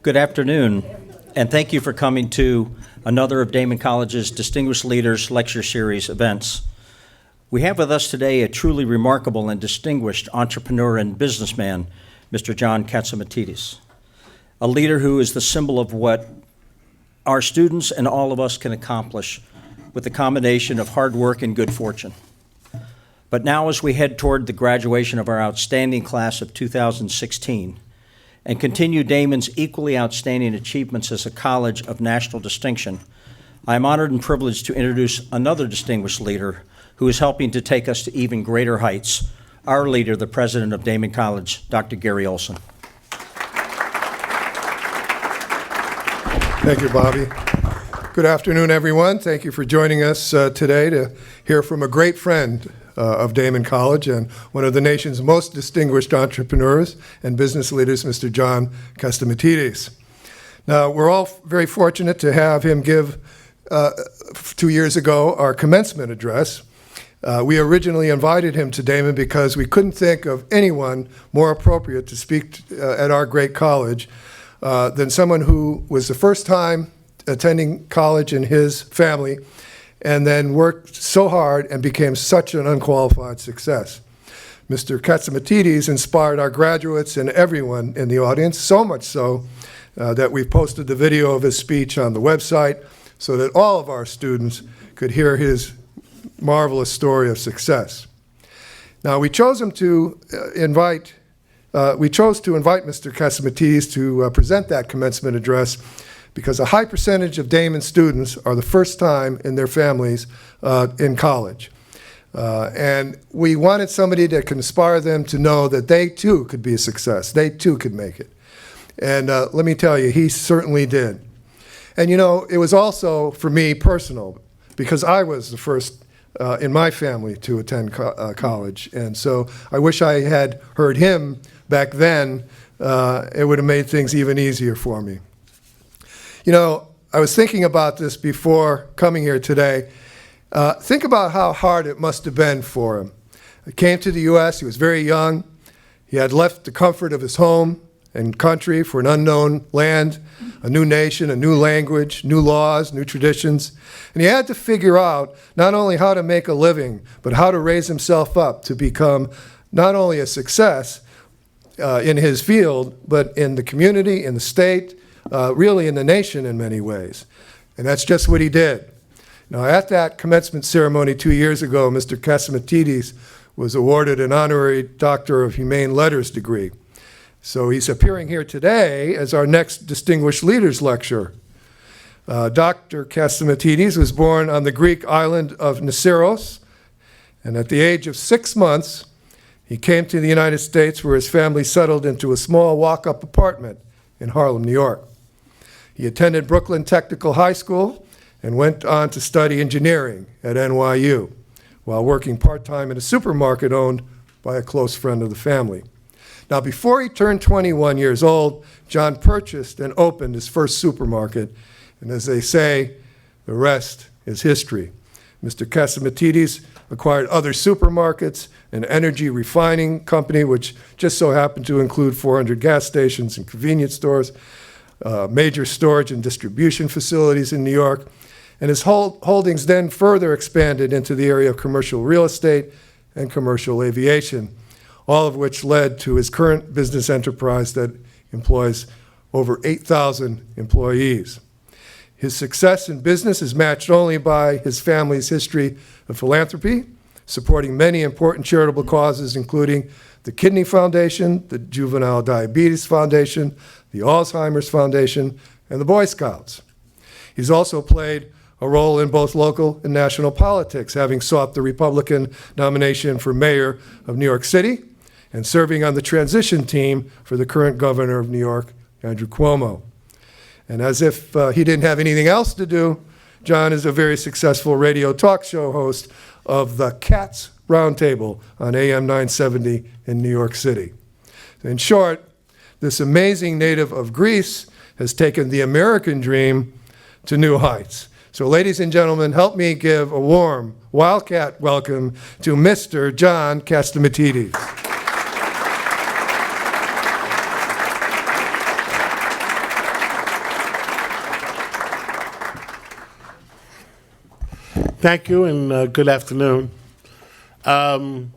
Good afternoon, and thank you for coming to another of Daemen College's Distinguished Leaders Lecture Series events. We have with us today a truly remarkable and distinguished entrepreneur and businessman, Mr. John Catsimatidis, a leader who is the symbol of what our students and all of us can accomplish with the combination of hard work and good fortune. But now, as we head toward the graduation of our outstanding class of 2016, and continue Daemen's equally outstanding achievements as a college of national distinction, I am honored and privileged to introduce another distinguished leader who is helping to take us to even greater heights, our leader, the president of Daemen College, Dr. Gary Olson. Thank you, Bobby. Good afternoon, everyone. Thank you for joining us today to hear from a great friend of Daemen College and one of the nation's most distinguished entrepreneurs and business leaders, Mr. John Catsimatidis. Now, we're all very fortunate to have him give, 2 years ago, our commencement address. We originally invited him to Daemen because we couldn't think of anyone more appropriate to speak at our great college than someone who was the first time attending college in his family and then worked so hard and became such an unqualified success. Mr. Catsimatidis inspired our graduates and everyone in the audience, so much so that we've posted the video of his speech on the website so that all of our students could hear his marvelous story of success. Now, we chose to invite Mr. Catsimatidis to present that commencement address because a high percentage of Daemen students are the first time in their families in college. And we wanted somebody that could inspire them to know that they too could be a success. They too could make it. And let me tell you, he certainly did. And you know, it was also, for me, personal, because I was the first in my family to attend college. And so I wish I had heard him back then. It would have made things even easier for me. You know, I was thinking about this before coming here today. Think about how hard it must have been for him. He came to the U.S., he was very young. He had left the comfort of his home and country for an unknown land, a new nation, a new language, new laws, new traditions. And he had to figure out not only how to make a living, but how to raise himself up to become not only a success in his field, but in the community, in the state, really in the nation in many ways. And that's just what he did. Now, at that commencement ceremony 2 years ago, Mr. Catsimatidis was awarded an honorary Doctor of Humane Letters degree. So he's appearing here today as our next Distinguished Leaders lecturer. Dr. Catsimatidis was born on the Greek island of Nisseros, and at the age of 6 months, he came to the United States where his family settled into a small walk-up apartment in Harlem, New York. He attended Brooklyn Technical High School and went on to study engineering at NYU while working part-time in a supermarket owned by a close friend of the family. Now, before he turned 21 years old, John purchased and opened his first supermarket, and as they say, the rest is history. Mr. Catsimatidis acquired other supermarkets, an energy refining company, which just so happened to include 400 gas stations and convenience stores, major storage and distribution facilities in New York, and his holdings then further expanded into the area of commercial real estate and commercial aviation, all of which led to his current business enterprise that employs over 8,000 employees. His success in business is matched only by his family's history of philanthropy, supporting many important charitable causes, including the Kidney Foundation, the Juvenile Diabetes Foundation, the Alzheimer's Foundation, and the Boy Scouts. He's also played a role in both local and national politics, having sought the Republican nomination for mayor of New York City and serving on the transition team for the current governor of New York, Andrew Cuomo. And as if he didn't have anything else to do, John is a very successful radio talk show host of the Cats Roundtable on AM 970 in New York City. In short, this amazing native of Greece has taken the American dream to new heights. So ladies and gentlemen, help me give a warm Wildcat welcome to Mr. John Catsimatidis. Thank you, and good afternoon. And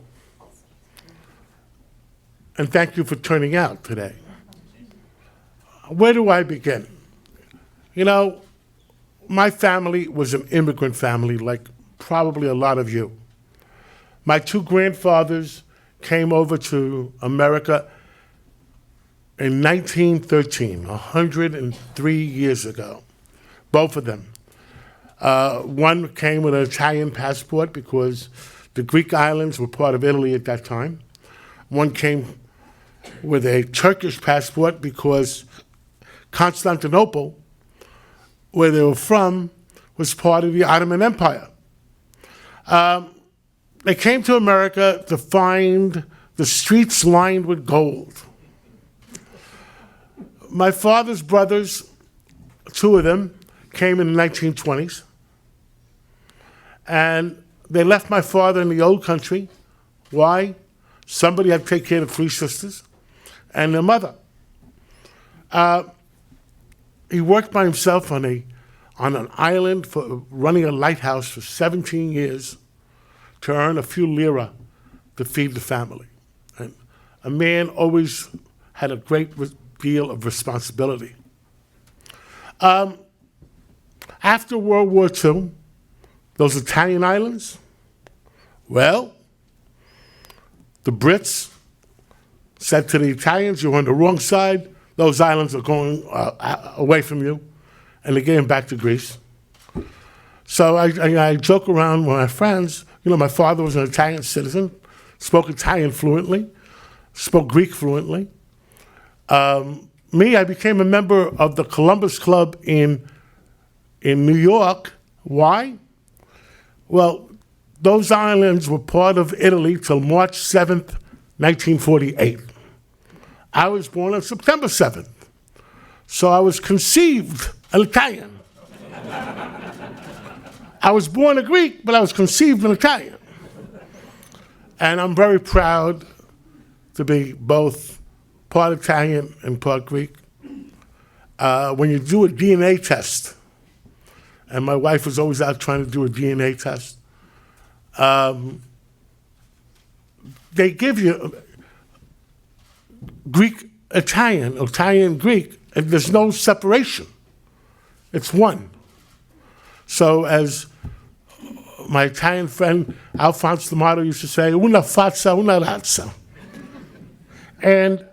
thank you for turning out today. Where do I begin? You know, my family was an immigrant family, like probably a lot of you. My two grandfathers came over to America in 1913, 103 years ago, both of them. One came with an Italian passport because the Greek islands were part of Italy at that time. One came with a Turkish passport because Constantinople, where they were from, was part of the Ottoman Empire. They came to America to find the streets lined with gold. My father's brothers, two of them, came in the 1920s. And they left my father in the old country. Why? Somebody had to take care of the three sisters and their mother. He worked by himself on an island for running a lighthouse for 17 years to earn a few lira to feed the family. And a man always had a great deal of responsibility. After World War II, those Italian islands, well, the Brits said to the Italians, you're on the wrong side, those islands are going away from you, and they gave them back to Greece. So I joke around with my friends, you know, my father was an Italian citizen, spoke Italian fluently, spoke Greek fluently. I became a member of the Columbus Club in New York. Why? Well, those islands were part of Italy till March 7th, 1948. I was born on September 7th. So I was conceived an Italian. I was born a Greek, but I was conceived an Italian. And I'm very proud to be both part Italian and part Greek. When you do a DNA test, and my wife was always out trying to do a DNA test, they give you Greek, Italian, Italian, Greek, and there's no separation. It's one. So as my Italian friend Alphonse D'Amato used to say, una faccia, una razza. And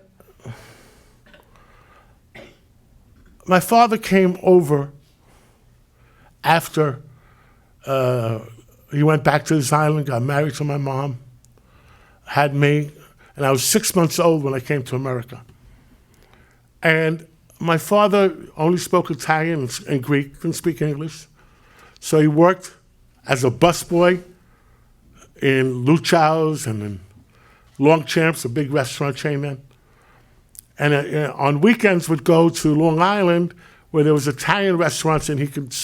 my father came over after he went back to his island, got married to my mom, had me, and I was 6 months old when I came to America. And my father only spoke Italian and Greek, didn't speak English. So he worked as a busboy in Luchow's and in Longchamp's, a big restaurant chain then. And on weekends would go to Long Island where there was Italian restaurants and he could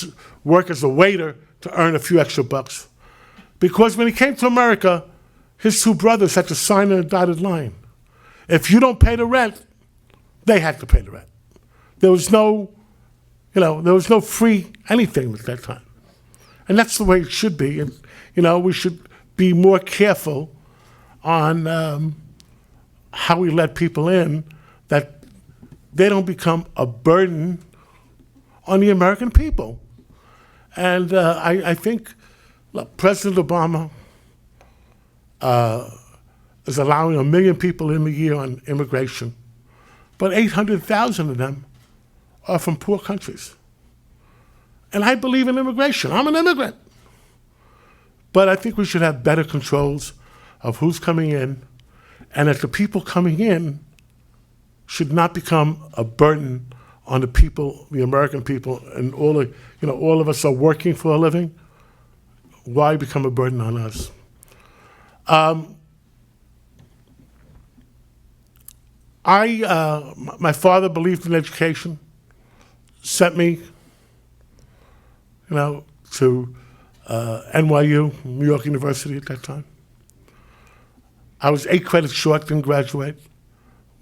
work as a waiter to earn a few extra bucks. Because when he came to America, his two brothers had to sign on a dotted line. If you don't pay the rent, they had to pay the rent. There was no, there was no free anything at that time. And that's the way it should be. And, we should be more careful on how we let people in, that they don't become a burden on the American people. And I think President Obama is allowing 1 million people in a year on immigration, but 800,000 of them are from poor countries. And I believe in immigration. I'm an immigrant. But I think we should have better controls of who's coming in, and that the people coming in should not become a burden on the people, the American people, and all of us are working for a living. Why become a burden on us? My father believed in education, sent me, to NYU, New York University at that time. I was 8 credits short, didn't graduate.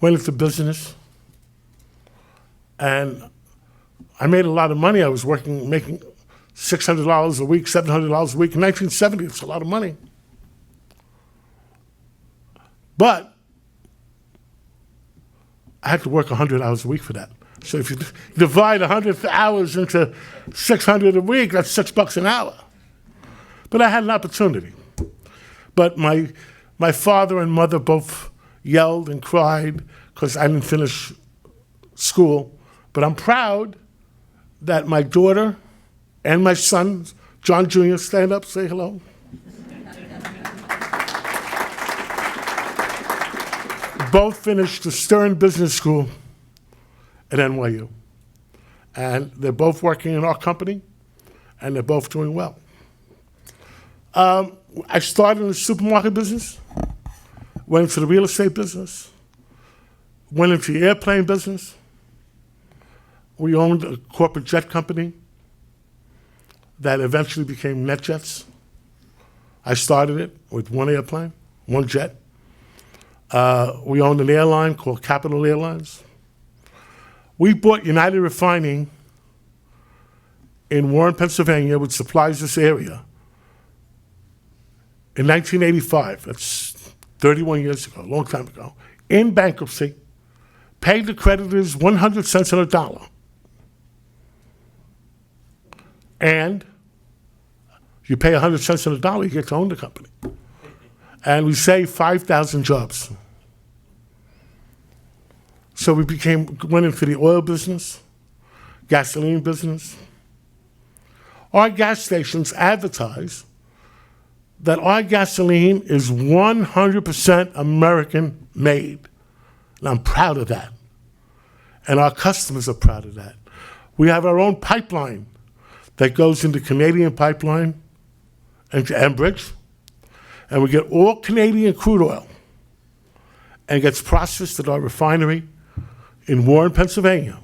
Went into business. And I made a lot of money. I was making $600 a week, $700 a week. In 1970, it's a lot of money. But I had to work 100 hours a week for that. So if you divide 100 hours into 600 a week, that's $6 an hour. But I had an opportunity. But my father and mother both yelled and cried because I didn't finish school. But I'm proud that my daughter and my son, John Jr., stand up, say hello. Both finished the Stern Business School at NYU. And they're both working in our company, and they're both doing well. I started in the supermarket business, went into the real estate business, went into the airplane business. We owned a corporate jet company that eventually became NetJets. I started it with one airplane, one jet. We owned an airline called Capital Airlines. We bought United Refining in Warren, Pennsylvania, which supplies this area, in 1985. That's 31 years ago, a long time ago, in bankruptcy, paid the creditors 100 cents on a dollar. And you pay 100 cents on a dollar, you get to own the company. And we saved 5,000 jobs. So we went into the oil business, gasoline business. Our gas stations advertise that our gasoline is 100% American made. And I'm proud of that. And our customers are proud of that. We have our own pipeline that goes into Canadian Pipeline and to Enbridge. And we get all Canadian crude oil and gets processed at our refinery in Warren, Pennsylvania.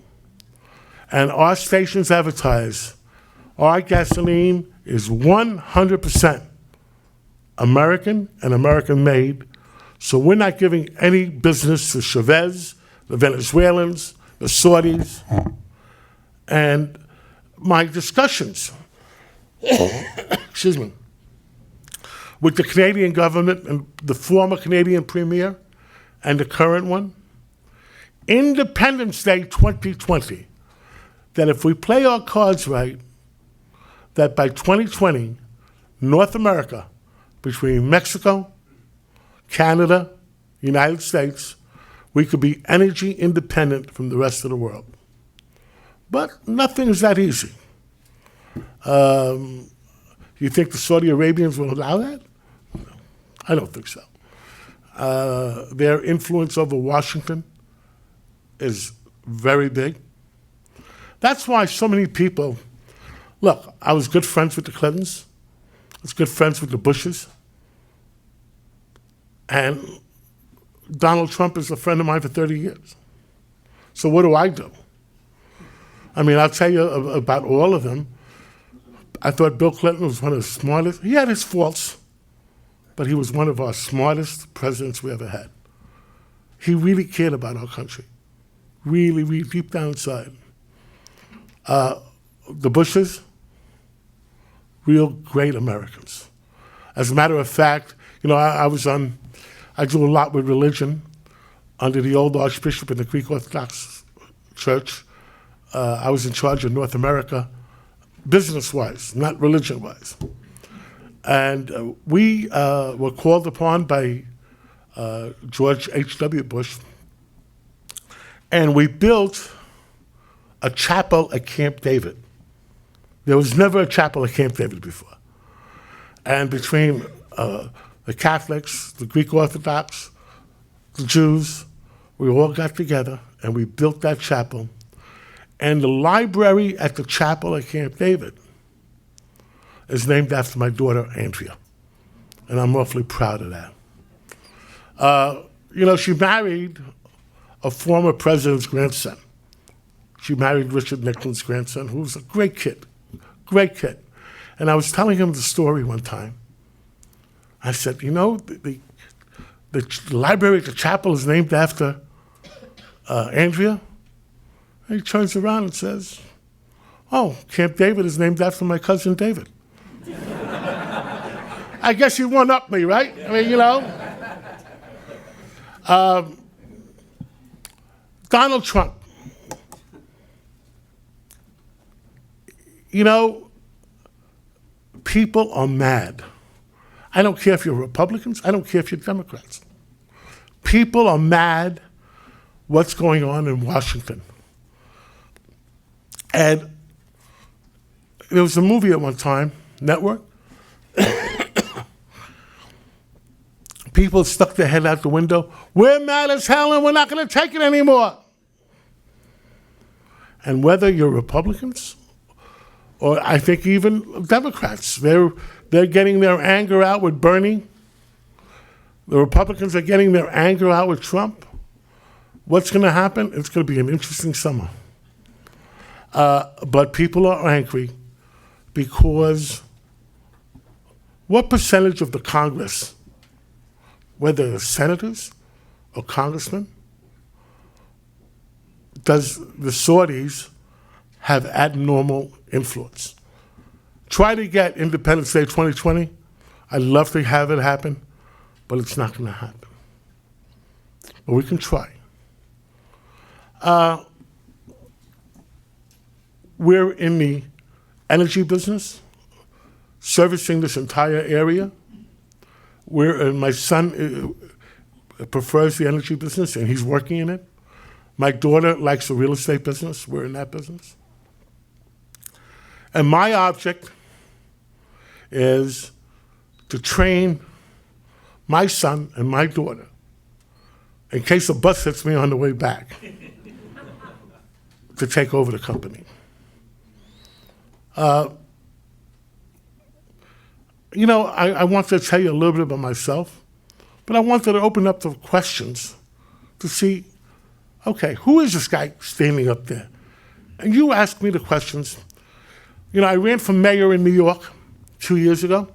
And our stations advertise our gasoline is 100% American and American made. So we're not giving any business to Chavez, the Venezuelans, the Saudis. And my discussions, excuse me, with the Canadian government and the former Canadian premier and the current one, Independence Day 2020, that if we play our cards right, that by 2020, North America, between Mexico, Canada, United States, we could be energy independent from the rest of the world. But nothing is that easy. You think the Saudi Arabians will allow that? No, I don't think so. Their influence over Washington is very big. That's why so many people, look, I was good friends with the Clintons. I was good friends with the Bushes. And Donald Trump is a friend of mine for 30 years. So what do I do? I mean, I'll tell you about all of them. I thought Bill Clinton was one of the smartest. He had his faults, but he was one of our smartest presidents we ever had. He really cared about our country, really, really deep down inside. The Bushes, real great Americans. As a matter of fact, you know, I do a lot with religion under the old Archbishop in the Greek Orthodox Church. I was in charge of North America, business-wise, not religion-wise. And we were called upon by George H.W. Bush, and we built a chapel at Camp David. There was never a chapel at Camp David before. And between the Catholics, the Greek Orthodox, the Jews, we all got together and we built that chapel. And the library at the chapel at Camp David is named after my daughter, Andrea. And I'm awfully proud of that. You know, she married a former president's grandson. She married Richard Nixon's grandson, who was a great kid. And And I was telling him the story one time. I said, you know, the library at the chapel is named after Andrea. And he turns around and says, oh, Camp David is named after my cousin David. I guess you one-up me, right? I mean, you know. Donald Trump. You know, people are mad. I don't care if you're Republicans. I don't care if you're Democrats. People are mad what's going on in Washington. And there was a movie at one time, Network. People stuck their head out the window. We're mad as hell and we're not going to take it anymore. And whether you're Republicans or I think even Democrats, they're getting their anger out with Bernie. The Republicans are getting their anger out with Trump. What's going to happen? It's going to be an interesting summer. But people are angry because what percentage of the Congress, whether they're senators or congressmen, does the Saudis have abnormal influence? Try to get Independence Day 2020. I'd love to have it happen, but it's not going to happen. But we can try. We're in the energy business, servicing this entire area. My son prefers the energy business, and he's working in it. My daughter likes the real estate business. We're in that business. And my object is to train my son and my daughter in case a bus hits me on the way back to take over the company. You know, I wanted to tell you a little bit about myself, but I wanted to open up the questions to see, okay, who is this guy standing up there? And you asked me the questions. You know, I ran for mayor in New York 2 years ago.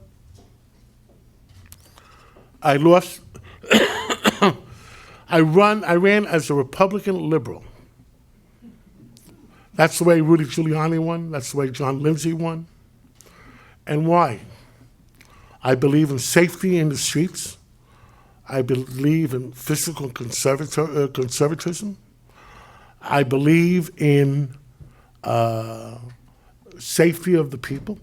I lost. I ran as a Republican liberal. That's the way Rudy Giuliani won. That's the way John Lindsay won. And why? I believe in safety in the streets. I believe in physical conservatism. I believe in safety of the people.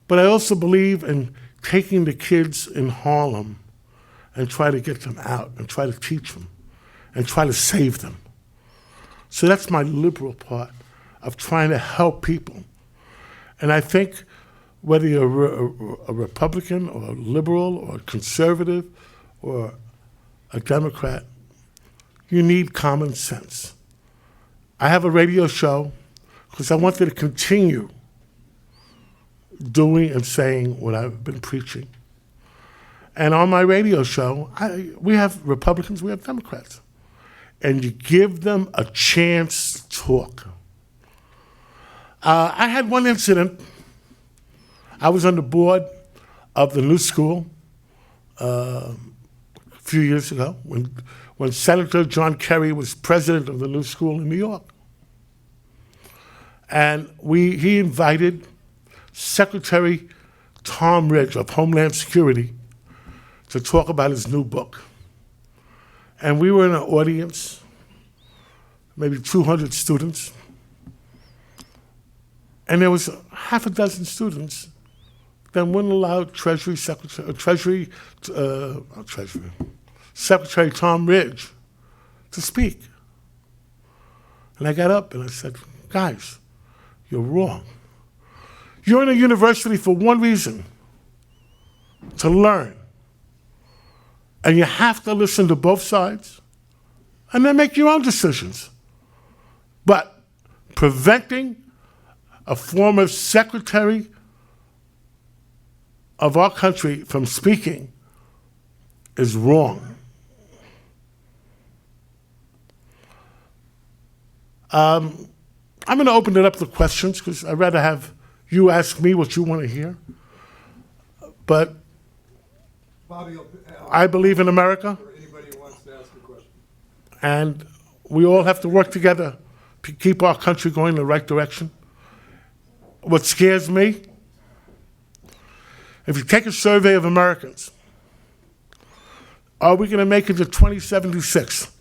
But I also believe in taking the kids in Harlem and try to get them out and try to teach them and try to save them. So that's my liberal part of trying to help people. And I think whether you're a Republican or a liberal or a conservative or a Democrat, you need common sense. I have a radio show because I wanted to continue doing and saying what I've been preaching. And on my radio show, we have Republicans, we have Democrats. And you give them a chance to talk. I had one incident. I was on the board of the new school a few years ago when Senator John Kerry was president of the new school in New York. And he invited Secretary Tom Ridge of Homeland Security to talk about his new book. And we were in an audience, maybe 200 students, and there was half a dozen students that wouldn't allow Secretary Tom Ridge to speak. And I got up and I said, guys, you're wrong. You're in a university for one reason, to learn. And you have to listen to both sides and then make your own decisions. But preventing a former secretary of our country from speaking is wrong. I'm going to open it up to questions because I'd rather have You ask me what you want to hear. But Bobby, I believe in America, for anybody who wants to ask a question. and we all have to work together to keep our country going in the right direction. What scares me, if you take a survey of Americans, are we going to make it to 2076?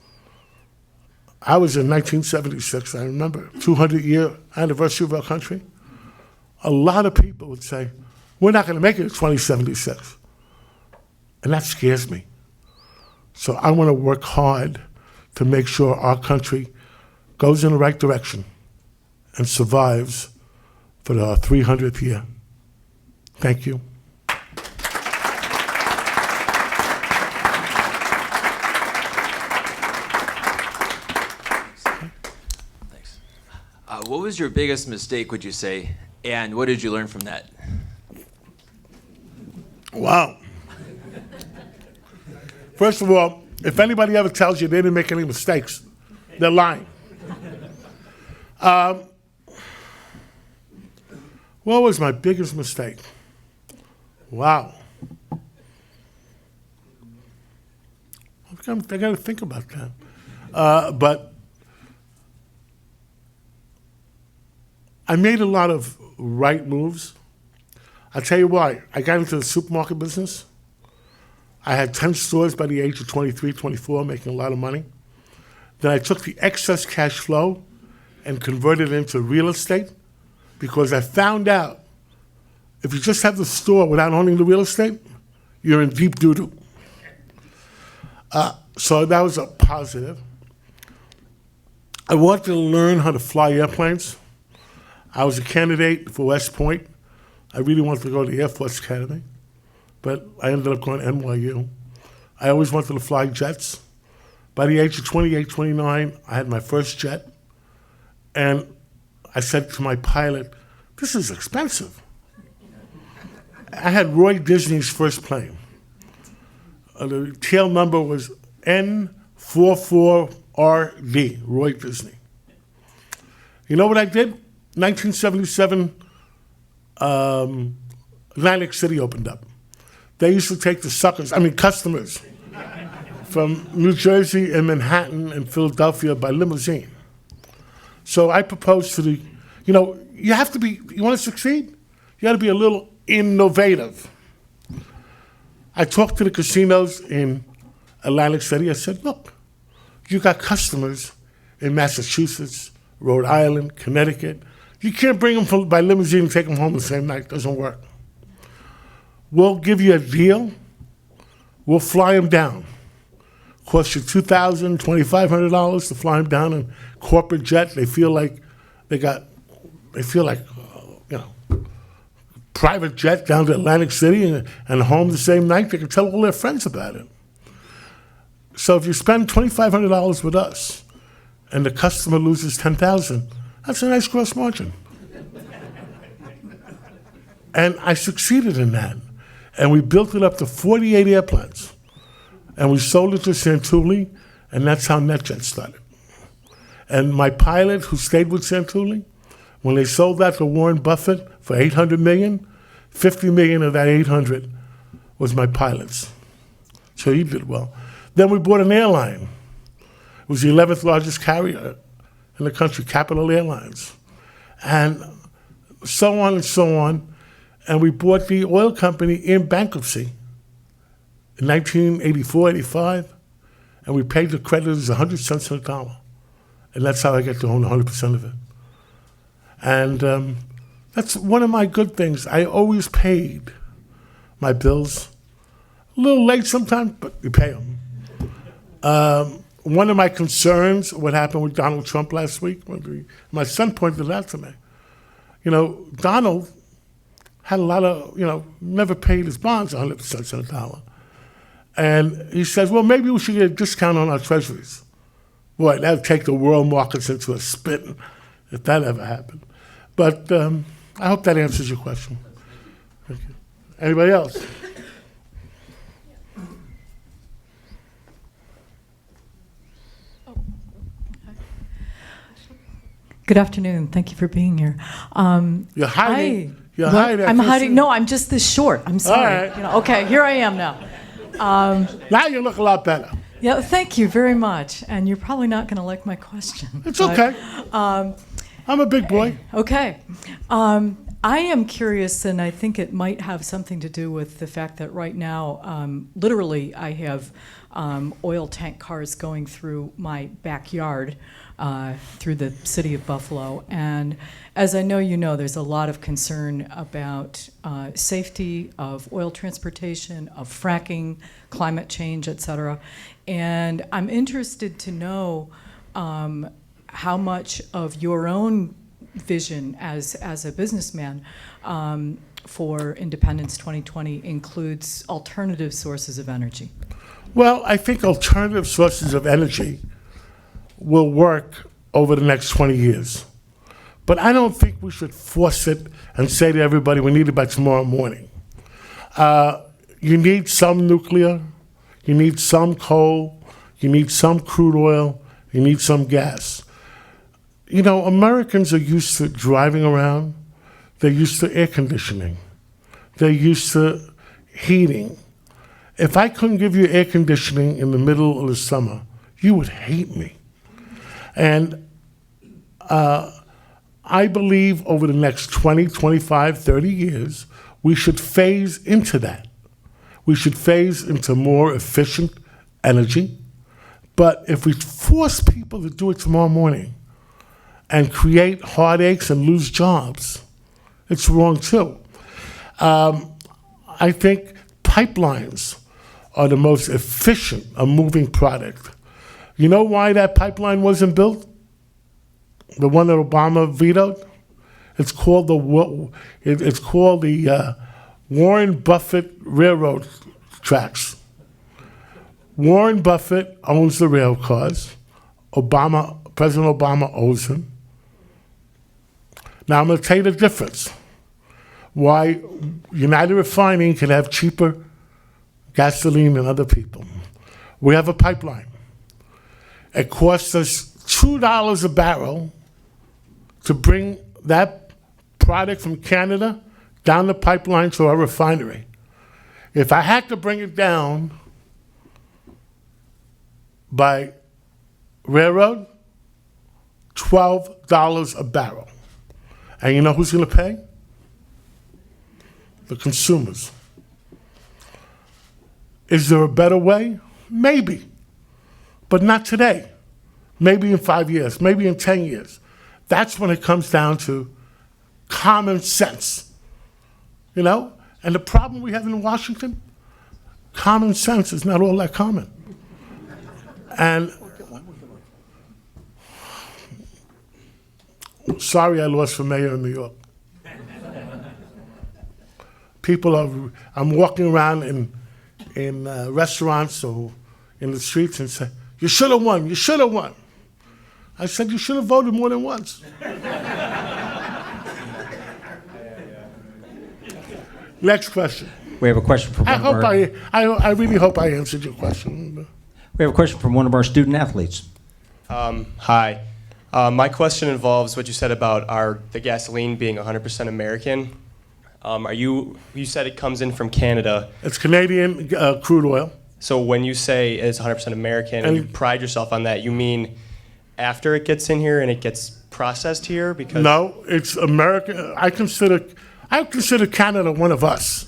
I was in 1976, I remember, 200-year anniversary of our country. A lot of people would say, we're not going to make it to 2076. And that scares me. So I want to work hard to make sure our country goes in the right direction and survives for the 300th year. Thank you. Thanks. What was your biggest mistake, would you say, and what did you learn from that? Wow. First of all, if anybody ever tells you they didn't make any mistakes, they're lying. What was my biggest mistake? Wow. I got to think about that. But I made a lot of right moves. I'll tell you why. I got into the supermarket business. I had 10 stores by the age of 23, 24, making a lot of money. Then I took the excess cash flow and converted it into real estate because I found out if you just have the store without owning the real estate, you're in deep doo-doo. So that was a positive. I wanted to learn how to fly airplanes. I was a candidate for West Point. I really wanted to go to the Air Force Academy, but I ended up going to NYU. I always wanted to fly jets. By the age of 28, 29, I had my first jet, and I said to my pilot, this is expensive. I had Roy Disney's first plane. The tail number was N44RD, Roy Disney. You know what I did? 1977, Atlantic City opened up. They used to take the customers from New Jersey and Manhattan and Philadelphia by limousine. So I proposed to you have to be, you want to succeed? You got to be a little innovative. I talked to the casinos in Atlantic City. I said, look, you got customers in Massachusetts, Rhode Island, Connecticut. You can't bring them by limousine and take them home the same night. It doesn't work. We'll give you a deal. We'll fly them down. Cost you $2,000, $2,500 to fly them down in corporate jet. They feel like private jet down to Atlantic City and home the same night. They can tell all their friends about it. So if you spend $2,500 with us and the customer loses $10,000, that's a nice gross margin. And I succeeded in that. And we built it up to 48 airplanes. And we sold it to Santulli, and that's how NetJet started. And my pilot, who stayed with Santulli, when they sold that to Warren Buffett for $800 million, $50 million of that 800 was my pilot's. So he did well. Then we bought an airline. It was the 11th largest carrier in the country, Capital Airlines. And so on and so on. And we bought the oil company in bankruptcy in 1984, 85. And we paid the creditors 100 cents on the dollar. And that's how I get to own 100% of it. And that's one of my good things. I always paid my bills. A little late sometimes, but you pay them. One of my concerns, what happened with Donald Trump last week, my son pointed it out to me. Donald had a lot of, never paid his bonds 100 cents on the dollar. And he says, well, maybe we should get a discount on our treasuries. Boy, that would take the world markets into a spin if that ever happened. But I hope that answers your question. Thank you. Anybody else? Good afternoon. Thank you for being here. You're hiding. Hi. You're What? hiding. I'm hiding. No, I'm just this short. I'm sorry. right. Okay, here I am now. Now you look a lot better. Yeah, thank you very much. And you're probably not going to like my question. It's but, okay. I'm a big boy. Okay. I am curious, and I think it might have something to do with the fact that right now, literally, I have oil tank cars going through my backyard through the city of Buffalo. And as I know you know, there's a lot of concern about safety of oil transportation, of fracking, climate change, et cetera. And I'm interested to know how much of your own vision as a businessman for Independence 2020 includes alternative sources of energy. Well, I think alternative sources of energy will work over the next 20 years. But I don't think we should force it and say to everybody, we need it by tomorrow morning. You need some nuclear, you need some coal, you need some crude oil, you need some gas. You know, Americans are used to driving around. They're used to air conditioning. They're used to heating. If I couldn't give you air conditioning in the middle of the summer, you would hate me. And I believe over the next 20, 25, 30 years, we should phase into that. We should phase into more efficient energy. But if we force people to do it tomorrow morning and create heartaches and lose jobs, it's wrong too. I think pipelines are the most efficient of moving product. You know why that pipeline wasn't built? The one that Obama vetoed? It's called the Warren Buffett Railroad Tracks. Warren Buffett owns the rail cars. President Obama owns them. Now I'm going to tell you the difference. Why United Refining can have cheaper gasoline than other people. We have a pipeline. It costs us $2 a barrel to bring that product from Canada down the pipeline to our refinery. If I had to bring it down by railroad, $12 a barrel. And you know who's going to pay? The consumers. Is there a better way? Maybe, but not today. Maybe in 5 years, maybe in 10 years. That's when it comes down to common sense, you know? And the problem we have in Washington, common sense is not all that common. And sorry I lost for mayor in New York. I'm walking around in restaurants or in the streets and say, you should have won, you should have won. I said, you should have voted more than once. Next question. We have a question from I really hope I answered your question. we have a question from one of our student athletes. Hi. My question involves what you said about the gasoline being 100% American. You said it comes in from Canada. It's Canadian crude oil. So when you say it's 100% American and you pride yourself on that, you mean after it gets in here and it gets processed here? Because no, it's American. I consider Canada one of us.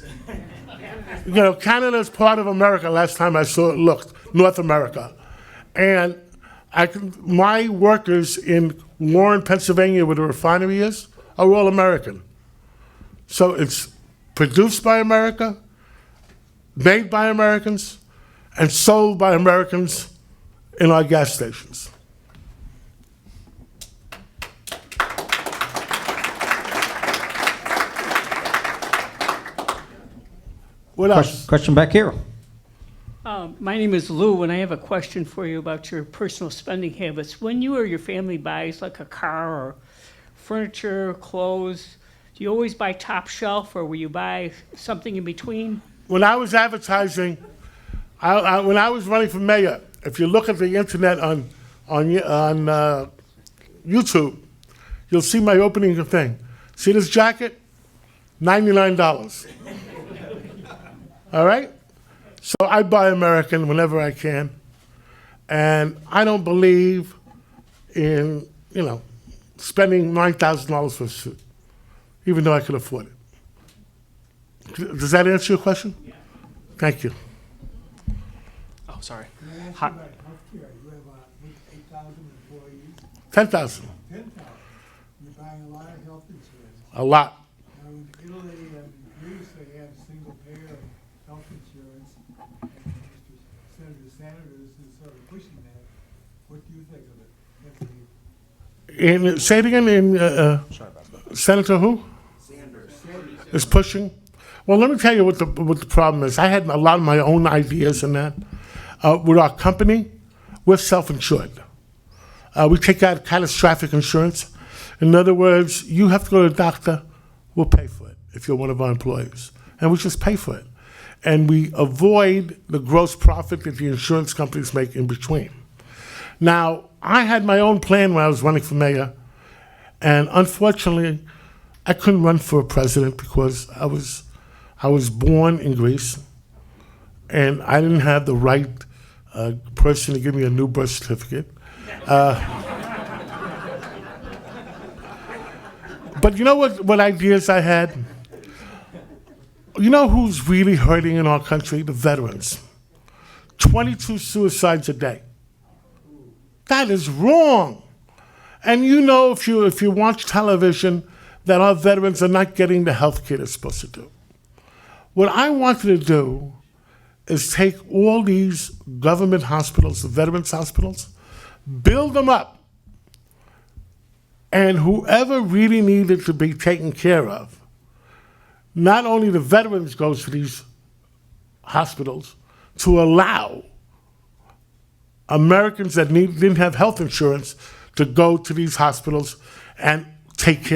You know, Canada is part of America. Last time I saw it, looked North America, and my workers in Warren, Pennsylvania, where the refinery is, are all American. So it's produced by America, made by Americans, and sold by Americans in our gas stations. What else? Question back here. My name is Lou, and I have a question for you about your personal spending habits. When you or your family buys like a car or furniture, clothes, do you always buy top shelf, or will you buy something in between? When I was advertising, when I was running for mayor, if you look at the internet on YouTube, you'll see my opening thing. See this jacket? $99. All right? So I buy American whenever I can. And I don't believe in, spending $9,000 for a suit, even though I can afford it. Does that answer your question? Yeah. Thank you. Oh, sorry. Can I ask Hi. you about healthcare? You have 8,000 employees. 10,000. 10,000. You're buying a lot of health insurance. A lot. Now, in Italy and Greece, they have single payer health insurance. And Mr. Sanders is sort of pushing that. What do you think of it? Say it again. Senator who? Sanders. Is pushing. Well, let me tell you what the problem is. I had a lot of my own ideas in that. With our company, we're self-insured. We take out catastrophic insurance. In other words, you have to go to the doctor, we'll pay for it if you're one of our employees. And we just pay for it. And we avoid the gross profit that the insurance companies make in between. Now, I had my own plan when I was running for mayor, and unfortunately, I couldn't run for president because I was born in Greece, and I didn't have the right person to give me a new birth certificate. But you know what ideas I had? You know who's really hurting in our country? The veterans. 22 suicides a day. That is wrong. And you know, if you watch television, that our veterans are not getting the health care they're supposed to do. What I wanted to do is take all these government hospitals, the veterans hospitals, build them up, and whoever really needed to be taken care of, not only the veterans goes to these hospitals, to allow Americans that didn't have health insurance to go to these hospitals and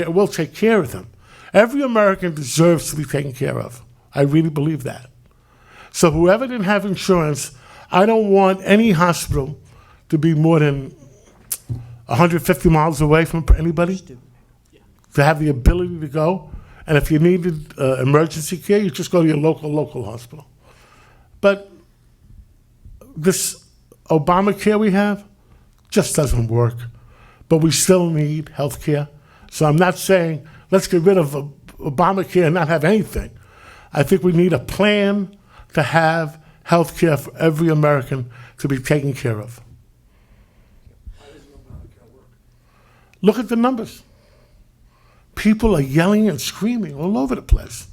we'll take care of them. Every American deserves to be taken care of. I really believe that. So whoever didn't have insurance, I don't want any hospital to be more than 150 miles away from anybody, to have the ability to go. And if you needed emergency care, you just go to your local hospital. But this Obamacare we have just doesn't work. But we still need health care. So I'm not saying let's get rid of Obamacare and not have anything. I think we need a plan to have health care for every American to be taken care of. Look at the numbers. People are yelling and screaming all over the place.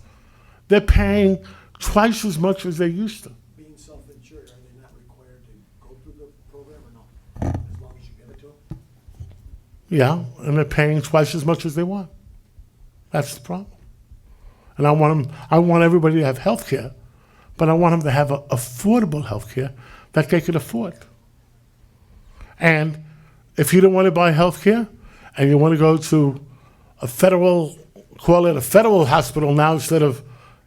They're paying twice as much as they used to. Being self-insured, are they not required to go through the program or no? As long as you give it to them? Yeah, and they're paying twice as much as they want. That's the problem. And I want everybody to have health care, but I want them to have affordable health care that they can afford. And if you don't want to buy health care and you want to go to call it a federal hospital now instead of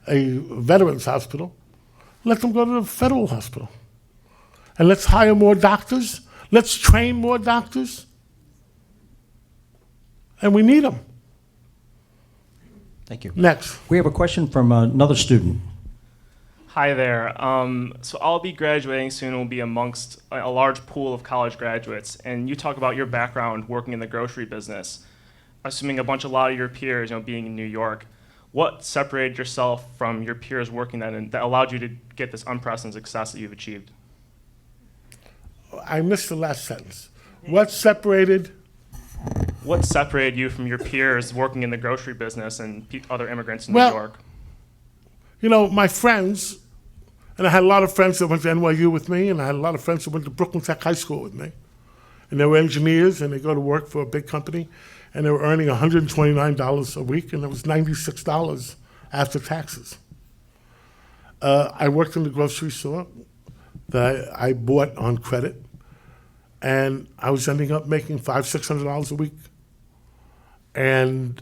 a veterans hospital, let them go to the federal hospital. And let's hire more doctors. Let's train more doctors. And we need them. Thank you. Next. We have a question from another student. Hi there. So I'll be graduating soon. We'll be amongst a large pool of college graduates. And you talk about your background working in the grocery business. Assuming a lot of your peers, being in New York, what separated yourself from your peers working that and that allowed you to get this unprecedented success that you've achieved? I missed the last sentence. What separated you from your peers working in the grocery business and other immigrants in Well, New York? My friends, and I had a lot of friends that went to NYU with me, and I had a lot of friends that went to Brooklyn Tech High School with me. And they were engineers, and they go to work for a big company, and they were earning $129 a week, and it was $96 after taxes. I worked in the grocery store that I bought on credit, and I was ending up making $500-600 a week. And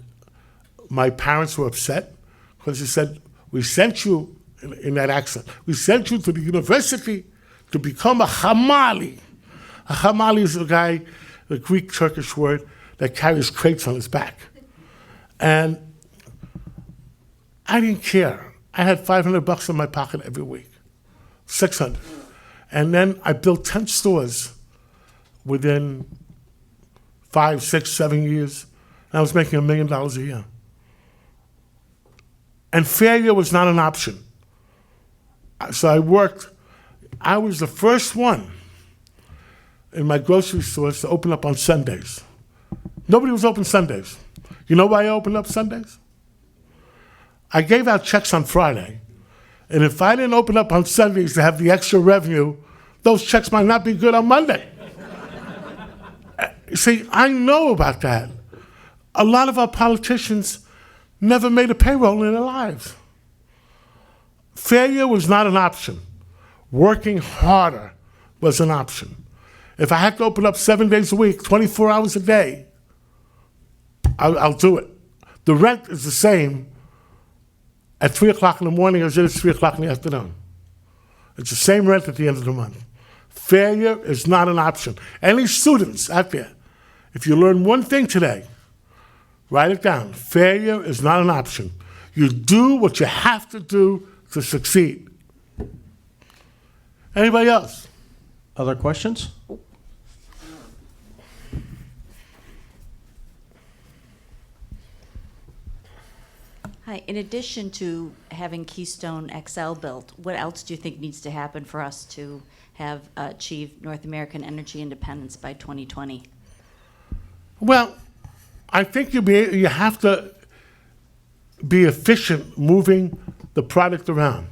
my parents were upset because they said, we sent you, in that accent, we sent you to the university to become a hamali. A hamali is a guy, the Greek Turkish word, that carries crates on his back. And I didn't care. I had $500 in my pocket every week, 600. And then I built 10 stores within 5, 6, 7 years. And I was making $1 million a year. And failure was not an option. So I was the first one in my grocery stores to open up on Sundays. Nobody was open Sundays. You know why I opened up Sundays? I gave out checks on Friday, and if I didn't open up on Sundays to have the extra revenue, those checks might not be good on Monday. See, I know about that. A lot of our politicians never made a payroll in their lives. Failure was not an option. Working harder was an option. If I had to open up 7 days a week, 24 hours a day, I'll do it. The rent is the same at 3 o'clock in the morning as it is 3 o'clock in the afternoon. It's the same rent at the end of the month. Failure is not an option. Any students out there, if you learn one thing today, write it down. Failure is not an option. You do what you have to do to succeed. Anybody else? Other questions? Hi, in addition to having Keystone XL built, what else do you think needs to happen for us to have achieved North American energy independence by 2020? Well, I think you have to be efficient moving the product around.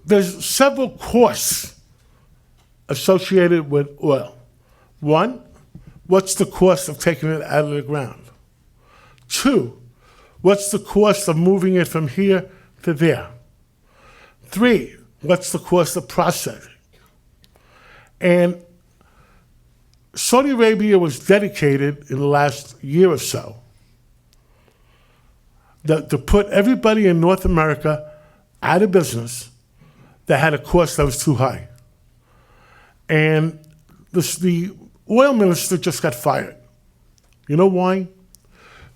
There's several costs associated with oil. One, what's the cost of taking it out of the ground? Two, what's the cost of moving it from here to there? Three, what's the cost of processing? And Saudi Arabia was dedicated in the last year or so to put everybody in North America out of business that had a cost that was too high. And the oil minister just got fired. You know why?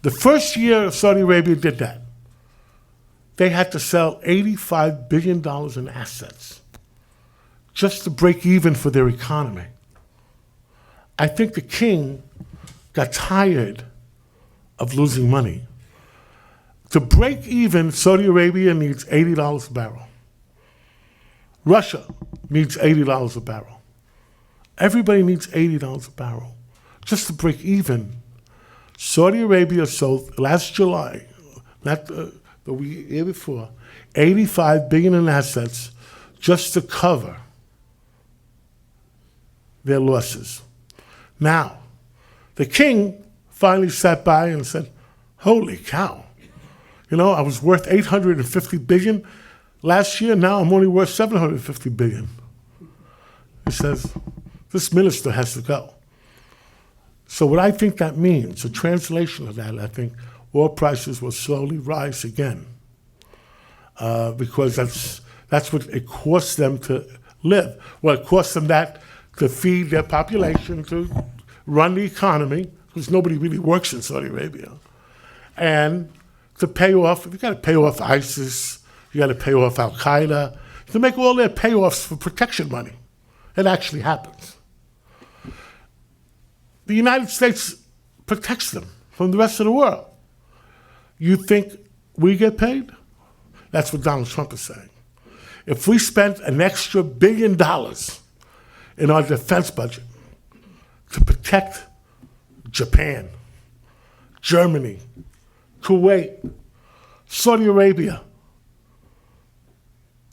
The first year Saudi Arabia did that, they had to sell $85 billion in assets just to break even for their economy. I think the king got tired of losing money. To break even, Saudi Arabia needs $80 a barrel. Russia needs $80 a barrel. Everybody needs $80 a barrel just to break even. Saudi Arabia sold last July, not the year before, $85 billion in assets just to cover their losses. Now, the king finally sat by and said, holy cow, I was worth $850 billion last year, now I'm only worth $750 billion. He says, this minister has to go. So what I think that means, a translation of that, I think oil prices will slowly rise again because that's what it costs them to live. Well, it costs them that to feed their population, to run the economy, because nobody really works in Saudi Arabia, and to pay off, you got to pay off ISIS, you got to pay off Al-Qaeda, to make all their payoffs for protection money. It actually happens. The United States protects them from the rest of the world. You think we get paid? That's what Donald Trump is saying. If we spent an extra $1 billion in our defense budget to protect Japan, Germany, Kuwait, Saudi Arabia,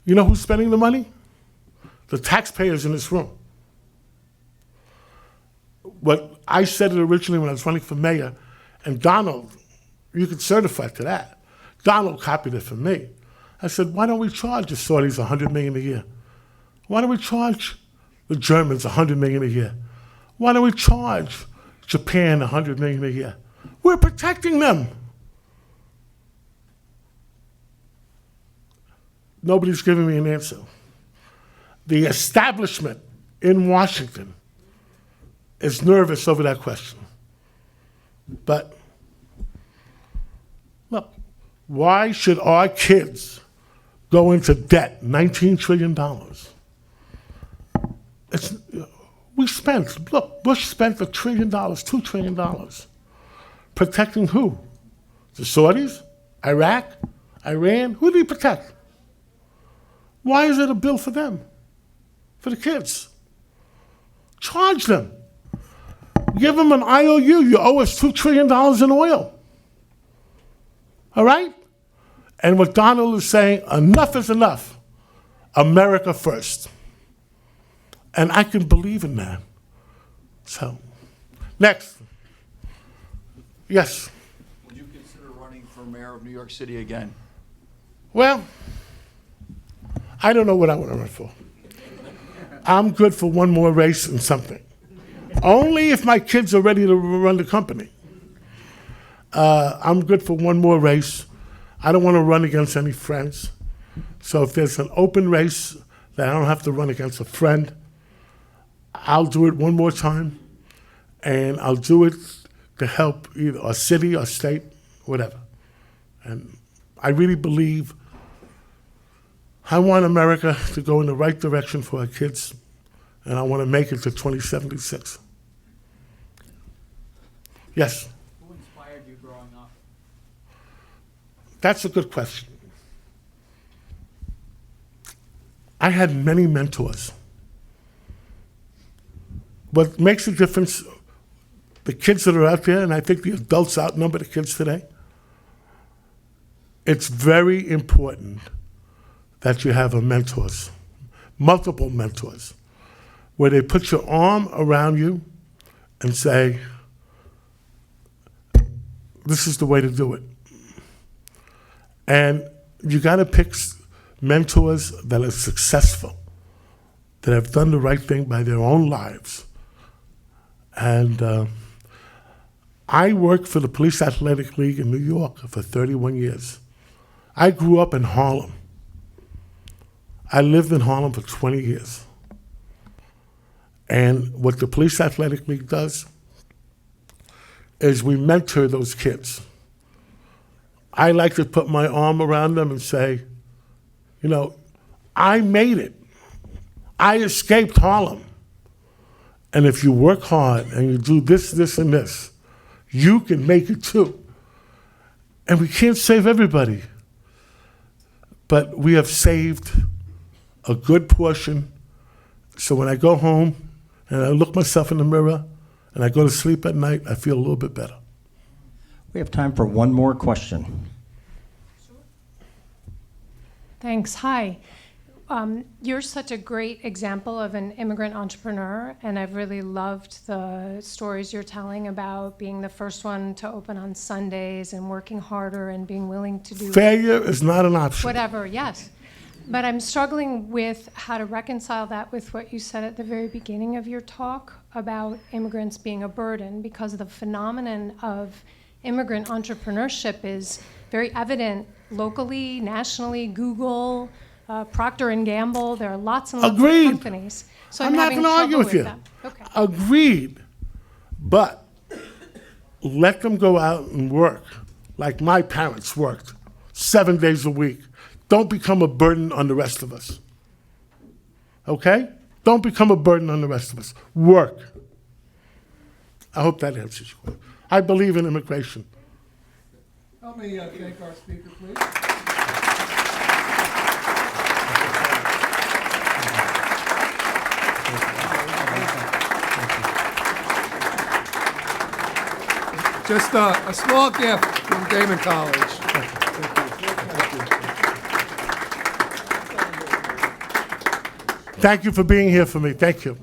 you know who's spending the money? The taxpayers in this room. What I said it originally when I was running for mayor, and Donald, you could certify to that. Donald copied it from me. I said, why don't we charge the Saudis $100 million a year? Why don't we charge the Germans $100 million a year? Why don't we charge Japan $100 million a year? We're protecting them. Nobody's giving me an answer. The establishment in Washington is nervous over that question. But look, why should our kids go into debt, $19 trillion? Bush spent $1 trillion, $2 trillion. Protecting who? The Saudis? Iraq? Iran? Who do you protect? Why is it a bill for them? For the kids? Charge them. Give them an IOU. You owe us $2 trillion in oil. All right? And what Donald is saying, enough is enough. America first. And I can believe in that. So, next. Yes. Would you consider running for mayor of New York City again? Well, I don't know what I want to run for. I'm good for one more race and something. Only if my kids are ready to run the company. I'm good for one more race. I don't want to run against any friends. So if there's an open race that I don't have to run against a friend, I'll do it one more time. And I'll do it to help either a city or state, whatever. And I really believe I want America to go in the right direction for our kids, and I want to make it to 2076. Yes? Who inspired you growing up? That's a good question. I had many mentors. What makes a difference, the kids that are out there, and I think the adults outnumber the kids today, it's very important that you have mentors, multiple mentors, where they put your arm around you and say, this is the way to do it. And you got to pick mentors that are successful, that have done the right thing by their own lives. And I worked for the Police Athletic League in New York for 31 years. I grew up in Harlem. I lived in Harlem for 20 years. And what the Police Athletic League does is we mentor those kids. I like to put my arm around them and say, you know, I made it. I escaped Harlem. And if you work hard and you do this, this, and this, you can make it too. And we can't save everybody. But we have saved a good portion. So when I go home and I look myself in the mirror and I go to sleep at night, I feel a little bit better. We have time for one more question. Thanks. Hi. You're such a great example of an immigrant entrepreneur, and I've really loved the stories you're telling about being the first one to open on Sundays and working harder and being willing to do Failure is not an option. whatever, yes. But I'm struggling with how to reconcile that with what you said at the very beginning of your talk about immigrants being a burden, because the phenomenon of immigrant entrepreneurship is very evident locally, nationally, Google, Procter & Gamble. There are lots and lots Agreed. of companies. So I'm not having going to argue trouble with you. them. Okay. Agreed. But let them go out and work like my parents worked 7 days a week. Don't become a burden on the rest of us. Okay? Don't become a burden on the rest of us. Work. I hope that answers your question. I believe in immigration. Help me thank our speaker, please. Just a small gift from Daemen College. Thank you for being here for me. Thank you.